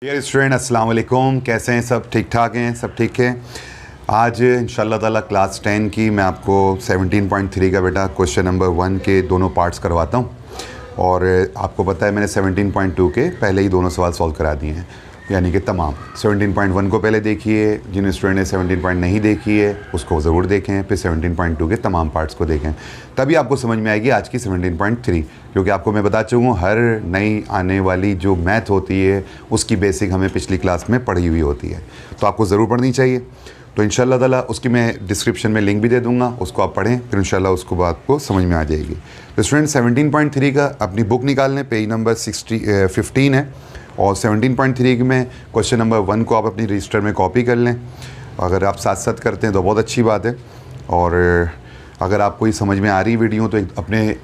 Dear student अस्सलाम वालेकुम, कैसे हैं? सब ठीक ठाक हैं? सब ठीक है। आज इंशाल्लाह ताला क्लास 10 की मैं आपको 17.3 का बेटा क्वेश्चन नंबर 1 के दोनों पार्ट्स करवाता हूं। और आपको पता है मैंने 17.2 के पहले ही दोनों सवाल सॉल्व करा दिए हैं, यानी कि तमाम 17.1 को पहले देखिए, जिन स्टूडेंट ने 17 नहीं देखी है उसको ज़रूर देखें, फिर 17.2 के तमाम पार्ट्स को देखें, तभी आपको समझ में आएगी आज की 17.3। क्योंकि आपको मैं बता चुका हूँ हर नई आने वाली जो मैथ होती है उसकी बेसिक हमें पिछली क्लास में पढ़ी हुई होती है, तो आपको ज़रूर पढ़नी चाहिए। तो इंशाल्लाह ताला उसकी मैं डिस्क्रिप्शन में लिंक भी दे दूँगा, उसको आप पढ़ें, फिर इंशाल्लाह उसको बात को समझ में आ जाएगी। तो स्टूडेंट 17.3 का अपनी बुक निकाल लें, पेज नंबर 15 है, और 17.3 में क्वेश्चन नंबर 1 को आप अपनी रजिस्टर में कॉपी कर लें। अगर आप साथ साथ करते हैं तो बहुत अच्छी बात है, और अगर आपको ये समझ में आ रही वीडियो तो अपने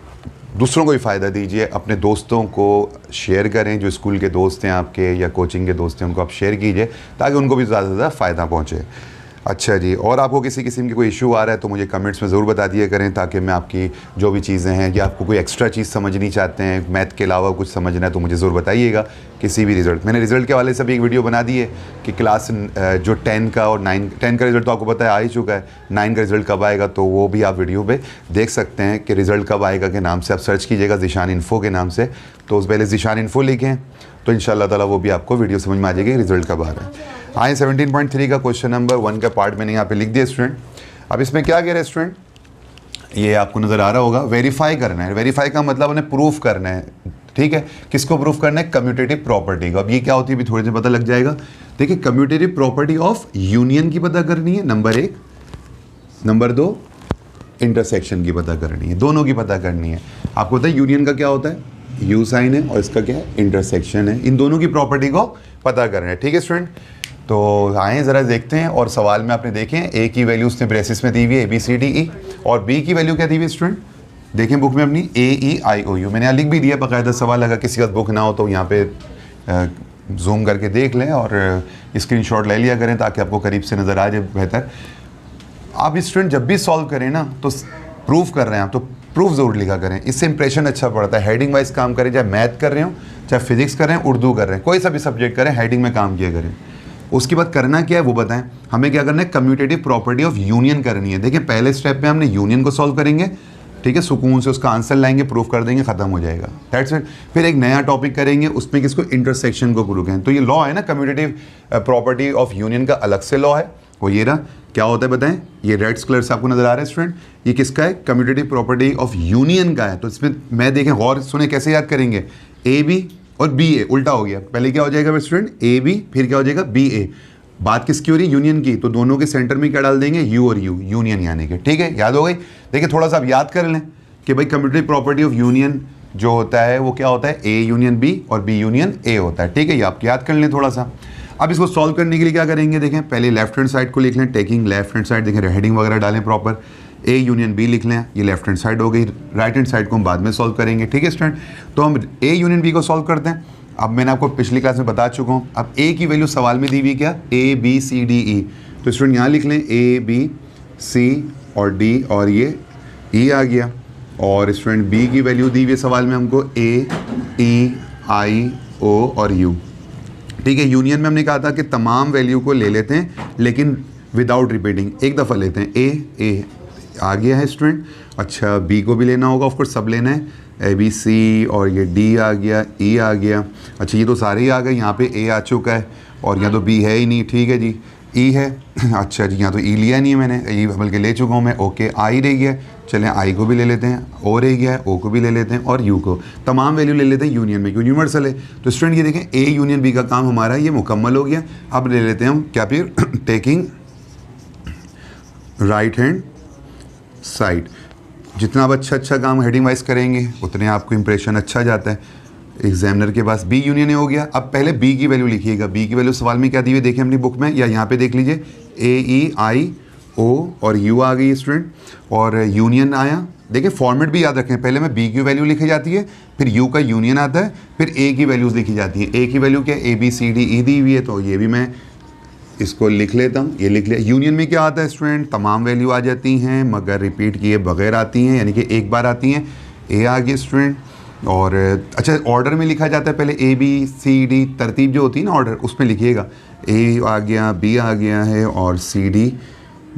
दूसरों को भी फ़ायदा दीजिए, अपने दोस्तों को शेयर करें, जो स्कूल के दोस्त हैं आपके या कोचिंग के दोस्त हैं उनको आप शेयर कीजिए ताकि उनको भी ज़्यादा से ज़्यादा फ़ायदा पहुँचे। अच्छा जी, और आपको किसी किस्म की कोई इशू आ रहा है तो मुझे कमेंट्स में ज़रूर बता दिया करें, ताकि मैं आपकी जो भी चीज़ें हैं या आपको कोई एक्स्ट्रा चीज़ समझनी चाहते हैं, मैथ के अलावा कुछ समझना है तो मुझे ज़रूर बताइएगा। किसी भी रिज़ल्ट, मैंने रिज़ल्ट के हवाले से भी एक वीडियो बना दी है कि क्लास जो 10 का और 10 का रिज़ल्ट तो आपको पता है आ ही चुका है, 9 का रिज़ल्ट कब आएगा तो वो भी आप वीडियो पर देख सकते हैं कि रिज़ल्ट कब आएगा के नाम से आप सर्च कीजिएगा ज़ीशान इन्फो के नाम से, तो उस पहले ज़ीशान इन्फो लिखें तो इंशाल्लाह ताला वो भी आपको वीडियो समझ में आ जाएगी रिज़ल्ट कब आ रहा है। आए 17.3 का क्वेश्चन नंबर 1 का पार्ट मैंने यहाँ पे लिख दिया स्टूडेंट। अब इसमें क्या कह रहे हैं स्टूडेंट, ये आपको नज़र आ रहा होगा, वेरीफाई करना है। वेरीफाई का मतलब उन्हें प्रूफ करना है, ठीक है। किसको प्रूफ करना है? कम्यूटेटिव प्रॉपर्टी को। अब ये क्या होती है भी थोड़ी देर पता लग जाएगा। देखिए, कम्यूटेटिव प्रॉपर्टी ऑफ यूनियन की पता करनी है, नंबर 1। नंबर 2 इंटरसेक्शन की पता करनी है, दोनों की पता करनी है। आपको पता है यूनियन का क्या होता है? यू साइन है, और इसका क्या है? इंटरसेक्शन है। इन दोनों की प्रॉपर्टी को पता करना है, ठीक है स्टूडेंट। तो आए ज़रा देखते हैं, और सवाल में आपने देखें ए की वैल्यू उसने ब्रेसिस में दी हुई है ABCDE, और बी की वैल्यू क्या दी हुई है स्टूडेंट? देखें बुक में अपनी AEIOU, मैंने यहाँ लिख भी दिया बाकायदा सवाल। अगर किसी का बुक ना हो तो यहाँ पे जूम करके देख लें और स्क्रीनशॉट ले लिया करें ताकि आपको करीब से नज़र आ जाए बेहतर। आप स्टूडेंट जब भी सॉल्व करें ना तो प्रूफ कर रहे हैं आप तो प्रूफ ज़रूर लिखा करें, इससे इंप्रेशन अच्छा पड़ता है। हेडिंग वाइज काम करें, चाहे मैथ कर रहे हो, चाहे फिजिक्स कर रहे हैं, उर्दू कर रहे हैं, कोई सा भी सब्जेक्ट करें, हेडिंग में काम किया करें। उसके बाद करना क्या है वो बताएं। हमें क्या करना है? कम्यूटेटिव प्रॉपर्टी ऑफ यूनियन करनी है। देखिए पहले स्टेप में हमने यूनियन को सॉल्व करेंगे, ठीक है, सुकून से उसका आंसर लाएंगे, प्रूफ कर देंगे, ख़त्म हो जाएगा, दैट्स इट। फिर एक नया टॉपिक करेंगे, उसमें किसको? इंटरसेक्शन को प्रूव करें। तो ये लॉ है ना, कम्यूटेटिव प्रॉपर्टी ऑफ यूनियन का अलग से लॉ है, वो ये रहा। क्या होता है बताएं? ये रेड कलर से आपको नजर आ रहा है स्टूडेंट, ये किसका है? कम्यूटेटिव प्रॉपर्टी ऑफ यूनियन का है। तो इसमें मैं देखें गौर सुने कैसे याद करेंगे, AB और BA उल्टा हो गया। पहले क्या हो जाएगा स्टूडेंट? AB, फिर क्या हो जाएगा? BA। बात किसकी हो रही है? यूनियन की। तो दोनों के सेंटर में क्या डाल देंगे? U और U, यूनियन यानी कि, ठीक है, याद हो गई। देखिए थोड़ा सा आप याद कर लें कि भाई कम्यूटेटिव प्रॉपर्टी ऑफ यूनियन जो होता है वो क्या होता है? A यूनियन B और B यूनियन A होता है, ठीक है, ये आप याद कर लें थोड़ा सा। अब इसको सॉल्व करने के लिए क्या करेंगे? देखें पहले लेफ्ट हैंड साइड को लिख लें, टेकिंग लेफ्ट हैंड साइड, देखें हेडिंग वगैरह डालें प्रॉपर, A यूनियन B लिख लें, ये लेफ्ट हैंड साइड हो गई। राइट हैंड साइड को हम बाद में सॉल्व करेंगे, ठीक है स्टूडेंट। तो हम A यूनियन B को सॉल्व करते हैं। अब मैंने आपको पिछली क्लास में बता चुका हूँ। अब A की वैल्यू सवाल में दी हुई क्या? ABCDE, तो स्टूडेंट यहाँ लिख लें ABC और D, और ये E आ गया। और स्टूडेंट B की वैल्यू दी हुई है सवाल में हमको AEIO और U, ठीक है। यूनियन में हमने कहा था कि तमाम वैल्यू को ले लेते हैं लेकिन विदाउट रिपीटिंग, एक दफ़ा लेते हैं। A आ गया है स्टूडेंट। अच्छा, B को भी लेना होगा, ऑफकोर्स सब लेना है, ABC, और ये D आ गया, E आ गया। अच्छा ये तो सारे ही आ गए, यहाँ पे A आ चुका है और यहाँ तो B है ही नहीं, ठीक है जी, E है। अच्छा जी, यहाँ तो E लिया नहीं है मैंने, E बल्कि ले चुका हूँ मैं, ओके। I रह गया, चलें I को भी ले लेते हैं, O रह गया है, O को भी ले लेते हैं, और U को, तमाम वैल्यू ले लेते हैं यूनियन में, यूनिवर्सल है। तो स्टूडेंट ये देखें A यूनियन B का काम हमारा ये मुकम्मल हो गया। अब ले लेते हैं हम क्या? फिर टेकिंग राइट हैंड साइड। जितना आप अच्छा काम हेडिंग वाइज करेंगे उतने आपको इंप्रेशन अच्छा जाता है एग्जामिनर के पास। B यूनियन हो गया। अब पहले B की वैल्यू लिखिएगा। B की वैल्यू सवाल में क्या दी हुई देखिए अपनी बुक में, या यहाँ पे देख लीजिए, AEIO और U आ गई स्टूडेंट, और यूनियन आया। देखिए फॉर्मेट भी याद रखें, पहले में B की वैल्यू लिखी जाती है, फिर U का यूनियन आता है, फिर A की वैल्यूज़ लिखी जाती है। A की वैल्यू क्या? ABCDE दी हुई है, तो ये भी मैं इसको लिख लेता हूँ, ये लिख लिया। यूनियन में क्या आता है स्टूडेंट? तमाम वैल्यू आ जाती हैं मगर रिपीट किए बगैर आती हैं, यानी कि एक बार आती हैं। A आ गई स्टूडेंट, और अच्छा ऑर्डर में लिखा जाता है, पहले ए बी सी डी तरतीब जो होती है ना ऑर्डर, उसमें लिखिएगा। ए आ गया, बी आ गया है और सी डी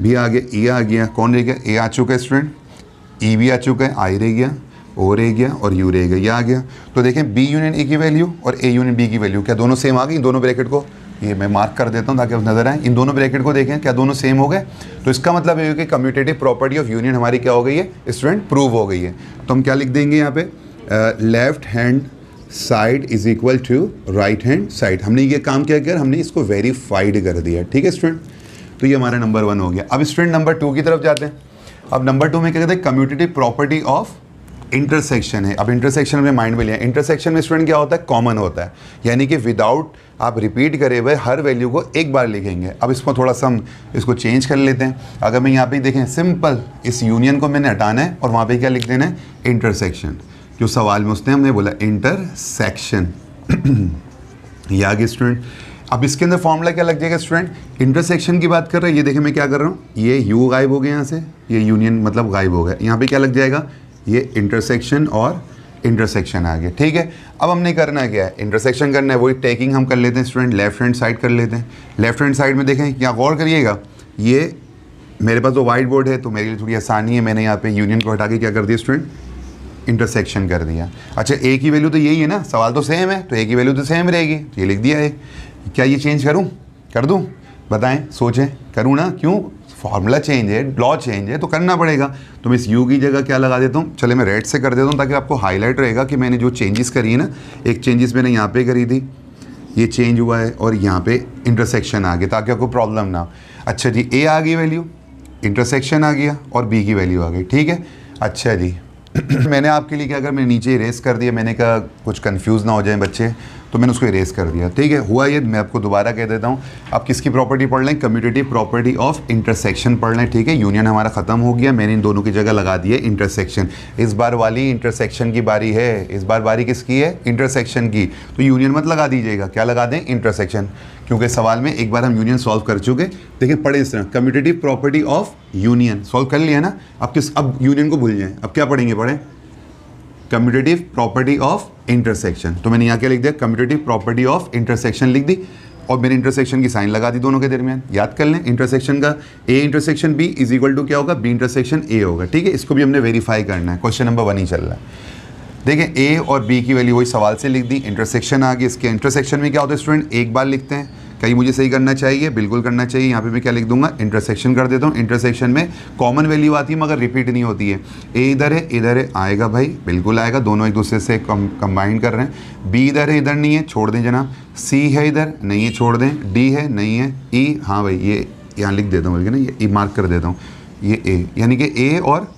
भी आ गया, ई आ गया। कौन रह गया? ए आ चुका है स्टूडेंट, ई भी आ चुका है, आई रह गया, ओ रह गया और यू रह गया, ये आ गया। तो देखें बी यूनियन ए की वैल्यू और ए यूनियन बी की वैल्यू क्या दोनों सेम आ गई? इन दोनों ब्रैकेट को ये मैं मार्क कर देता हूँ ताकि आप नजर आए। इन दोनों ब्रैकेट को देखें क्या दोनों सेम हो गए? तो इसका मतलब ये है कि कम्यूटेटिव प्रॉपर्टी ऑफ यूनियन हमारी क्या हो गई है स्टूडेंट? प्रूव हो गई है। तो हम क्या लिख देंगे यहाँ पे? Left hand side is equal to right hand side. हमने ये काम क्या किया? हमने इसको वेरीफाइड कर दिया। ठीक है स्टूडेंट, तो ये हमारा नंबर 1 हो गया। अब स्टूडेंट नंबर 2 की तरफ जाते हैं। अब नंबर 2 में क्या कहते हैं? कम्यूटेटिव प्रॉपर्टी ऑफ इंटरसेक्शन है। अब इंटरसेक्शन में माइंड में लिया, इंटरसेक्शन में स्टूडेंट क्या होता है? कॉमन होता है, यानी कि विदाउट आप रिपीट करे हुए हर वैल्यू को एक बार लिखेंगे। अब इसको थोड़ा सा हम इसको चेंज कर लेते हैं। अगर मैं यहाँ पे देखें सिंपल इस यूनियन को मैंने हटाना है और वहाँ पे क्या लिख देना है? इंटरसेक्शन। जो सवाल में उसने हमने बोला इंटरसेक्शन ये आ गया स्टूडेंट। अब इसके अंदर फॉर्मूला क्या लग जाएगा स्टूडेंट? इंटरसेक्शन की बात कर रहे हैं, ये देखें मैं क्या कर रहा हूँ, ये यू गायब हो गया यहाँ से, ये यूनियन मतलब गायब हो गया। यहाँ पे क्या लग जाएगा? ये इंटरसेक्शन और इंटरसेक्शन आ गया। ठीक है, अब हमने करना क्या है? इंटरसेक्शन करना है, वही टेकिंग हम कर लेते हैं स्टूडेंट, लेफ्ट हैंड साइड कर लेते हैं। लेफ्ट हैंड साइड में देखें, यहाँ गौर करिएगा, ये मेरे पास तो वाइट बोर्ड है तो मेरे लिए थोड़ी आसानी है, मैंने यहाँ पे यूनियन को हटा के क्या कर दिया स्टूडेंट? इंटरसेक्शन कर दिया। अच्छा ए की वैल्यू तो यही है ना, सवाल तो सेम है, तो ए की वैल्यू तो सेम रहेगी, तो ये लिख दिया है। क्या ये चेंज करूँ? कर दूँ? बताएं, सोचें। करूँ ना? क्यों? फॉर्मूला चेंज है, लॉ चेंज है, तो करना पड़ेगा। तो मैं इस यू की जगह क्या लगा देता हूँ? चले मैं रेड से कर देता हूँ ताकि आपको हाईलाइट रहेगा कि मैंने जो चेंजेस करी है ना, एक चेंजेस मैंने यहाँ पे करी थी, ये चेंज हुआ है और यहाँ पे इंटरसेक्शन आ गया ताकि आपको प्रॉब्लम ना हो। अच्छा जी, ए आ गई वैल्यू, इंटरसेक्शन आ गया और बी की वैल्यू आ गई। ठीक है, अच्छा जी मैंने आपके लिए क्या कर, मैंने नीचे इरेज कर दिया, मैंने कहा कुछ कंफ्यूज ना हो जाए बच्चे, तो मैंने उसको इरेज कर दिया। ठीक है, हुआ ये, मैं आपको दोबारा कह देता हूँ। आप किसकी प्रॉपर्टी पढ़ लें? कम्यूटेटिव प्रॉपर्टी ऑफ इंटरसेक्शन पढ़ लें। ठीक है, यूनियन हमारा ख़त्म हो गया, मैंने इन दोनों की जगह लगा दिया इंटरसेक्शन। इस बार वाली इंटरसेक्शन की बारी है, इस बार बारी किसकी है? इंटरसेक्शन की। तो यूनियन मत लगा दीजिएगा, क्या लगा दें? इंटरसेक्शन, क्योंकि सवाल में एक बार हम यूनियन सॉल्व कर चुके। देखिए पढ़े इस तरह, commutative property of union solve कर लिया ना। अब यूनियन को भूल जाएं, अब क्या पढ़ेंगे? पढ़ें कम्यूटेटिव प्रॉपर्टी ऑफ इंटरसेक्शन। तो मैंने यहाँ क्या लिख दिया? कम्यूटेटिव प्रॉपर्टी ऑफ इंटरसेक्शन लिख दी और मैंने इंटरसेक्शन की साइन लगा दी दोनों के दरमियान। याद कर लें, इंटरसेक्शन का A intersection B is equal to क्या होगा? बी इंटरसेक्शन ए होगा। ठीक है, इसको भी हमने वेरीफाई करना है, क्वेश्चन नंबर 1 ही चल रहा है। देखें ए और बी की वैल्यू वही सवाल से लिख दी, इंटरसेक्शन आ गई। इसके इंटरसेक्शन में क्या होता है स्टूडेंट? एक बार लिखते हैं, कहीं मुझे सही करना चाहिए, बिल्कुल करना चाहिए। यहाँ पे मैं क्या लिख दूंगा? इंटरसेक्शन कर देता हूँ। इंटरसेक्शन में कॉमन वैल्यू आती है मगर रिपीट नहीं होती है। ए इधर है, इधर है, आएगा भाई, बिल्कुल आएगा, दोनों एक दूसरे से कंबाइन कर रहे हैं। बी इधर है, इधर नहीं है, छोड़ दें जनाब। सी है, इधर नहीं है, छोड़ दें। डी है, नहीं है। ई, हाँ भाई, ये यहाँ लिख देता हूँ बल्कि ना, ये ई मार्क कर देता हूँ, ये ए, यानी कि ए और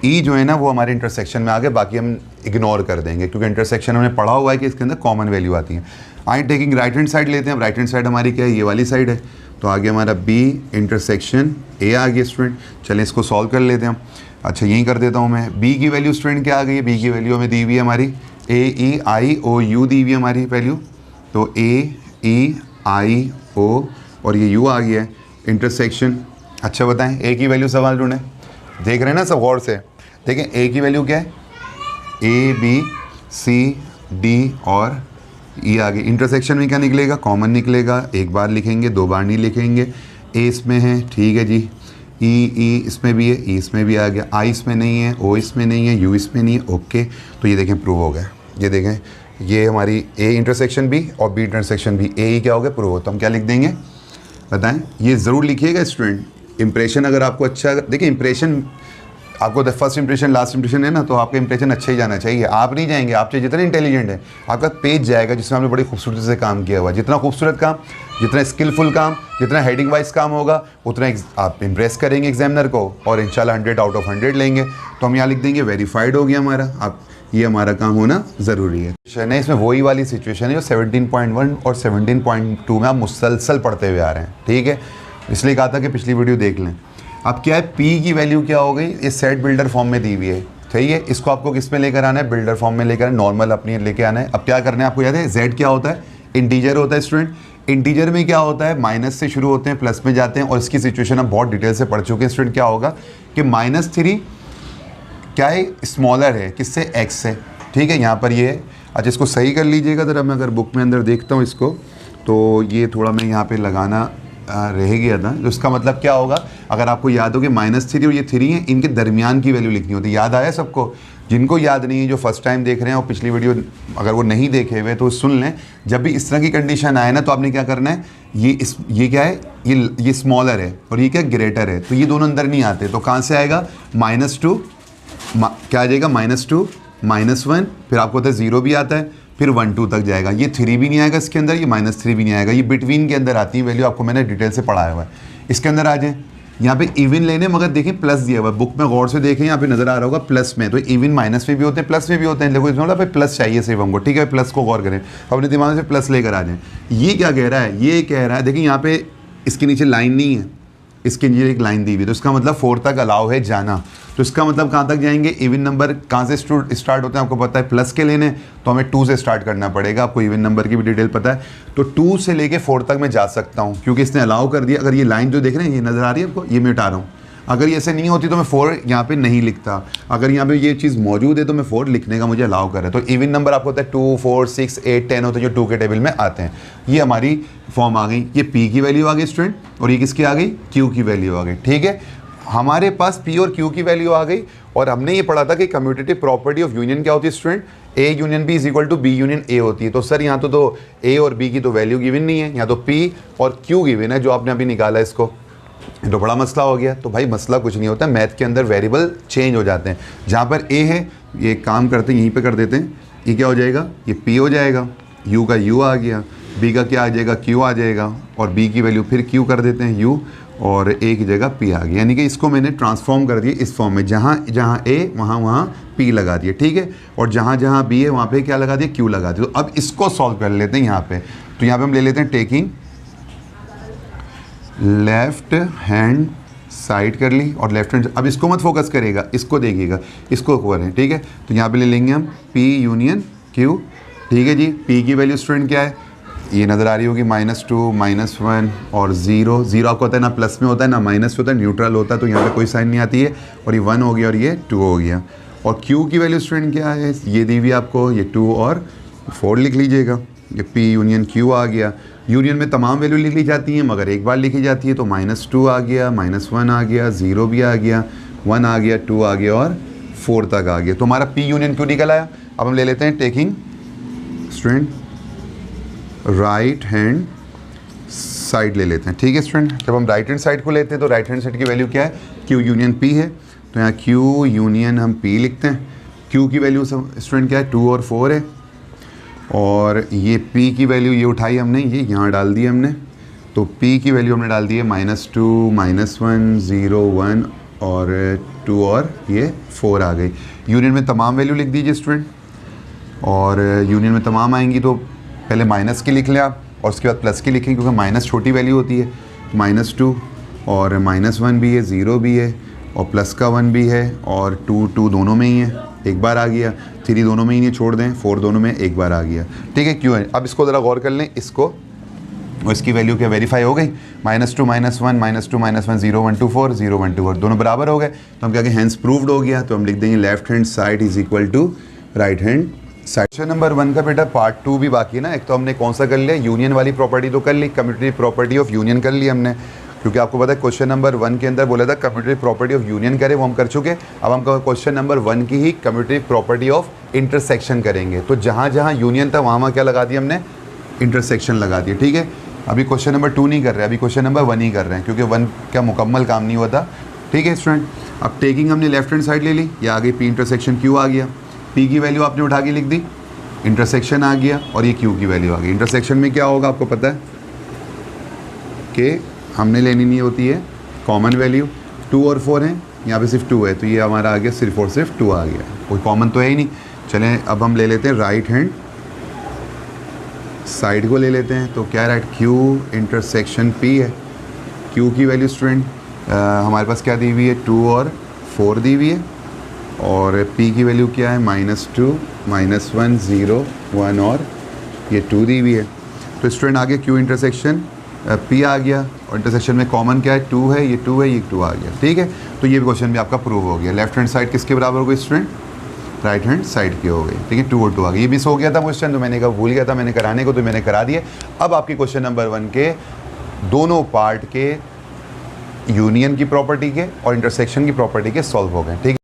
ई जो है ना वो हमारे इंटरसेक्शन में आ गए, बाकी हम इग्नोर कर देंगे क्योंकि इंटरसेक्शन हमने पढ़ा हुआ है कि इसके अंदर कॉमन वैल्यू आती है। I taking right hand side लेते हैं। राइट हैंड साइड हमारी क्या है? ये वाली साइड है, तो आगे हमारा बी इंटरसेक्शन ए आ गया स्टूडेंट। चलें इसको सॉल्व कर लेते हैं हम। अच्छा यहीं कर देता हूँ मैं। बी की वैल्यू स्टूडेंट क्या आ गई है? बी की वैल्यू हमें दी हुई है हमारी ए ई आई ओ यू दी हुई है हमारी वैल्यू, तो ए ई आई ओ और ये यू आ गया है इंटरसेक्शन। अच्छा बताएं ए की वैल्यू, सवाल ढूंढें, देख रहे हैं ना सब गौर से। देखें ए की वैल्यू क्या है? ए बी सी डी और ई आ गई। इंटरसेक्शन में क्या निकलेगा? कॉमन निकलेगा, एक बार लिखेंगे, दो बार नहीं लिखेंगे। ए इसमें है, ठीक है जी, ई इसमें भी है, ई इसमें भी आ गया, आई इसमें नहीं है, ओ इसमें नहीं है, यू इसमें नहीं है। ओके, तो ये देखें प्रूव हो गया। ये देखें, ये हमारी ए इंटरसेक्शन भी और बी इंटरसेक्शन भी, ए ही क्या हो गया? प्रूव हो। तो हम क्या लिख देंगे बताएं? ये ज़रूर लिखिएगा स्टूडेंट। इंप्रेशन अगर आपको अच्छा, देखिए इंप्रेशन आपको फर्स्ट इंप्रेशन लास्ट इंप्रेशन है ना, तो आपका इंप्रेशन अच्छा ही जाना चाहिए। आप नहीं जाएंगे, आप चाहे जितने इंटेलिजेंट है, आपका पेज जाएगा जिसमें आपने बड़ी खूबसूरती से काम किया हुआ है। जितना खूबसूरत काम, जितना स्किलफुल काम, जितना हेडिंग वाइज काम होगा, उतना आप इम्प्रेस करेंगे एग्जामिनर को और इंशाल्लाह 100 आउट ऑफ 100 लेंगे। तो हम यहाँ लिख देंगे वेरीफाइड हो गया हमारा। आप ये हमारा काम होना ज़रूरी है। नहीं, इसमें वही वाली सिचुएशन है जो 17.1 और 17.2 में आप मुसलसल पढ़ते हुए आ रहे हैं। ठीक है, इसलिए कहा था कि पिछली वीडियो देख लें। अब क्या है? पी की वैल्यू क्या हो गई? ये सेट बिल्डर फॉर्म में दी हुई है, सही है। इसको आपको किस में लेकर आना है? बिल्डर फॉर्म में लेकर, नॉर्मल अपनी लेके आना है। अब क्या करना है आपको याद है? जेड क्या होता है? इंटीजर होता है स्टूडेंट। इंटीजर में क्या होता है? माइनस से शुरू होते हैं, प्लस में जाते हैं, और इसकी सिचुएशन हम बहुत डिटेल से पढ़ चुके हैं स्टूडेंट। क्या होगा कि -3 क्या है? स्मॉलर है किससे? एक्स से। ठीक है, यहाँ पर ये है। अच्छा, इसको सही कर लीजिएगा ज़रा। मैं अगर बुक में अंदर देखता हूँ इसको, तो ये थोड़ा मैं यहाँ पे लगाना रह गया था। तो इसका मतलब क्या होगा, अगर आपको याद हो कि -3 और ये 3 है, इनके दरमियान की वैल्यू लिखनी होती है। याद आया सबको? जिनको याद नहीं है, जो फर्स्ट टाइम देख रहे हैं और पिछली वीडियो अगर वो नहीं देखे हुए तो सुन लें। जब भी इस तरह की कंडीशन आए ना, तो आपने क्या करना है, ये क्या है, ये स्मॉलर है और ये क्या ग्रेटर है, तो ये दोनों अंदर नहीं आते। तो कहाँ से आएगा, -2 क्या आ जाएगा, -2 -1, फिर आपको होता है 0 भी आता है, फिर 1 2 तक जाएगा। ये 3 भी नहीं आएगा इसके अंदर, ये -3 भी नहीं आएगा। ये बिटवीन के अंदर आती है वैल्यू, आपको मैंने डिटेल से पढ़ाया हुआ है। इसके अंदर आ जाए, यहाँ पे इवन लेने, मगर देखें प्लस दिया हुआ है बुक में, गौर से देखें, यहाँ पे नजर आ रहा होगा प्लस में। तो इवन माइनस में भी होते हैं, प्लस में भी होते हैं। देखो इसमें बोला भाई प्लस चाहिए सिर्फ हमको, ठीक है, प्लस को गौर करें, अपने दिमाग से प्लस लेकर आ जाएं। ये क्या कह रहा है, ये कह रहा है, देखिए यहाँ पे इसके नीचे लाइन नहीं है, इसके नीचे एक लाइन दी हुई है, तो इसका मतलब 4 तक अलाउ है जाना। तो इसका मतलब कहाँ तक जाएंगे, इवन नंबर कहाँ से स्टार्ट होते हैं आपको पता है, प्लस के लेने, तो हमें 2 से स्टार्ट करना पड़ेगा। आपको इवन नंबर की भी डिटेल पता है। तो 2 से लेके 4 तक मैं जा सकता हूँ, क्योंकि इसने अलाउ कर दिया। अगर ये लाइन जो देख रहे हैं, ये नज़र आ रही है आपको, ये मैं उठा रहा हूँ। अगर ये ऐसे नहीं होती तो मैं 4 यहाँ पे नहीं लिखता। अगर यहाँ पे ये चीज़ मौजूद है तो मैं 4 लिखने का मुझे अलाउ कर रहा है। तो इवन नंबर आपको होता है 2 4 6 8 10 होते हैं, जो 2 के टेबल में आते हैं। ये हमारी फॉर्म आ गई, ये P की वैल्यू आ गई स्टूडेंट, और ये किसकी आ गई, Q की वैल्यू आ गई। ठीक है, हमारे पास P और Q की वैल्यू आ गई। और हमने ये पढ़ा था कि कम्यूटेटिव प्रॉपर्टी ऑफ यूनियन क्या होती है student, A union B is equal to B union A होती है। तो सर यहाँ तो A और B की तो वैल्यू गिवन नहीं है, यहाँ तो P और Q गिवन है, जो आपने अभी निकाला है इसको। तो बड़ा मसला हो गया। तो भाई मसला कुछ नहीं होता, मैथ के अंदर वेरिएबल चेंज हो जाते हैं। जहाँ पर A है, ये काम करते हैं, यहीं पे कर देते हैं, ये क्या हो जाएगा, ये P हो जाएगा, U का U आ गया, B का क्या आ जाएगा, Q आ जाएगा, और B की वैल्यू फिर Q कर देते हैं U, और A की जगह P आ गया। यानी कि इसको मैंने ट्रांसफॉर्म कर दिया इस फॉर्म में, जहाँ जहाँ A वहाँ P लगा दिया, ठीक है, और जहाँ जहाँ B है वहाँ पे क्या लगा दिया, Q लगा दिया। तो अब इसको सॉल्व कर लेते हैं यहाँ पे। तो यहाँ पे हम ले लेते हैं टेकिंग लेफ्ट हैंड साइड कर ली, और लेफ्ट हैंड, अब इसको मत फोकस करेगा, इसको देखिएगा, इसको करें, ठीक है। तो यहाँ पे ले लेंगे हम P यूनियन Q, ठीक है जी। P की वैल्यू स्टूडेंट क्या है, ये नज़र आ रही होगी, -2 -1 और 0। 0 आपको होता है ना प्लस में होता है ना माइनस होता है, न्यूट्रल होता है, तो यहाँ पे कोई साइन नहीं आती है। और ये 1 हो गया और ये 2 हो गया। और Q की वैल्यू स्टूडेंट क्या है, ये दी हुई आपको, ये 2 और 4 लिख लीजिएगा। ये P यूनियन Q आ गया। यूनियन में तमाम वैल्यू लिख ली जाती हैं, मगर एक बार लिखी जाती है। तो -2 आ गया, -1 आ गया, 0 भी आ गया, 1 आ गया, 2 आ गया और 4 तक आ गया। तो हमारा P यूनियन Q निकल आया। अब हम ले लेते हैं taking student right hand side ले लेते हैं, ठीक है स्टूडेंट। जब हम राइट हैंड साइड को लेते हैं तो राइट हैंड साइड की वैल्यू क्या है, Q यूनियन P है। तो यहाँ Q यूनियन हम P लिखते हैं। Q की वैल्यू स्टूडेंट क्या है, 2 और 4 है। और ये P की वैल्यू ये उठाई हमने, ये यहाँ डाल दी हमने। तो P की वैल्यू हमने डाल दी है -2 -1 0 1 और 2 और ये 4 आ गई। यूनियन में तमाम वैल्यू लिख दीजिए स्टूडेंट, और यूनियन में तमाम आएंगी तो पहले माइनस की लिख लें आप, और उसके बाद प्लस की लिखें, क्योंकि माइनस छोटी वैल्यू होती है। -2 और -1 भी है, 0 भी है, और प्लस का 1 भी है, और 2 दोनों में ही है, एक बार आ गया। 3 दोनों में ही नहीं, छोड़ दें, 4 दोनों में एक बार आ गया, ठीक है। क्यों है, अब इसको ज़रा गौर कर लें, इसको और इसकी वैल्यू क्या वेरीफाई हो गई, -2 -1 -2 -1 0 1 2 4 0 1 2 4 दोनों बराबर हो गए। तो हम क्या कहें, हैंस प्रूव्ड हो गया। तो हम लिख देंगे left hand side is equal to right hand side. Question number 1 का बेटा पार्ट 2 भी बाकी है ना। एक तो हमने कौन सा कर लिया, यूनियन वाली प्रॉपर्टी तो कर ली, कम्यूटेटिव प्रॉपर्टी ऑफ यूनियन कर ली हमने, क्योंकि आपको पता है क्वेश्चन नंबर 1 के अंदर बोला था कम्यूटेटिव प्रॉपर्टी ऑफ यूनियन करें, वो हम कर चुके। अब हम क्वेश्चन नंबर 1 की ही कम्यूटेटिव प्रॉपर्टी ऑफ इंटरसेक्शन करेंगे। तो जहाँ जहाँ यूनियन था वहाँ क्या लगा दिया हमने, इंटरसेक्शन लगा दिया, ठीक है। अभी क्वेश्चन नंबर 2 नहीं कर रहे, अभी क्वेश्चन नंबर 1 ही कर रहे हैं, क्योंकि 1 का मुकम्मल काम नहीं हुआ था, ठीक है स्टूडेंट। अब टेकिंग हमने लेफ्ट हैंड साइड ले ली, ये आ गई P इंटरसेक्शन Q आ गया। P की वैल्यू आपने उठा के लिख दी, इंटरसेक्शन आ गया, और ये Q की वैल्यू आ गई। इंटरसेक्शन में क्या होगा आपको पता है कि हमने लेनी नहीं होती है कॉमन वैल्यू। 2 और 4 हैं, यहाँ पे सिर्फ 2 है, तो ये हमारा आ गया सिर्फ और सिर्फ 2 आ गया, कोई कॉमन तो है ही नहीं। चलें अब हम ले लेते हैं राइट हैंड साइड को ले लेते हैं। तो क्या राइट Q इंटरसेक्शन P है। Q की वैल्यू स्टूडेंट हमारे पास क्या दी हुई है, 2 और 4 दी हुई है, और P की वैल्यू क्या है, -2 -1 0 1 और ये 2 दी हुई है। तो स्टूडेंट आगे Q इंटरसेक्शन P आ गया, और इंटरसेक्शन में कॉमन क्या है, 2 है, ये 2 है, ये 2 आ गया, ठीक है। तो ये क्वेश्चन भी आपका प्रूव हो गया। लेफ्ट हैंड साइड किसके बराबर हो गई स्टूडेंट, राइट हैंड साइड की हो गई, ठीक है, 2 और 2 आ गई। ये मिस हो गया था क्वेश्चन, तो मैंने कहा भूल गया था मैंने कराने को, तो मैंने करा दिए। अब आपके क्वेश्चन नंबर 1 के दोनों पार्ट के यूनियन की प्रॉपर्टी के और इंटरसेक्शन की प्रॉपर्टी के सॉल्व हो गए, ठीक है।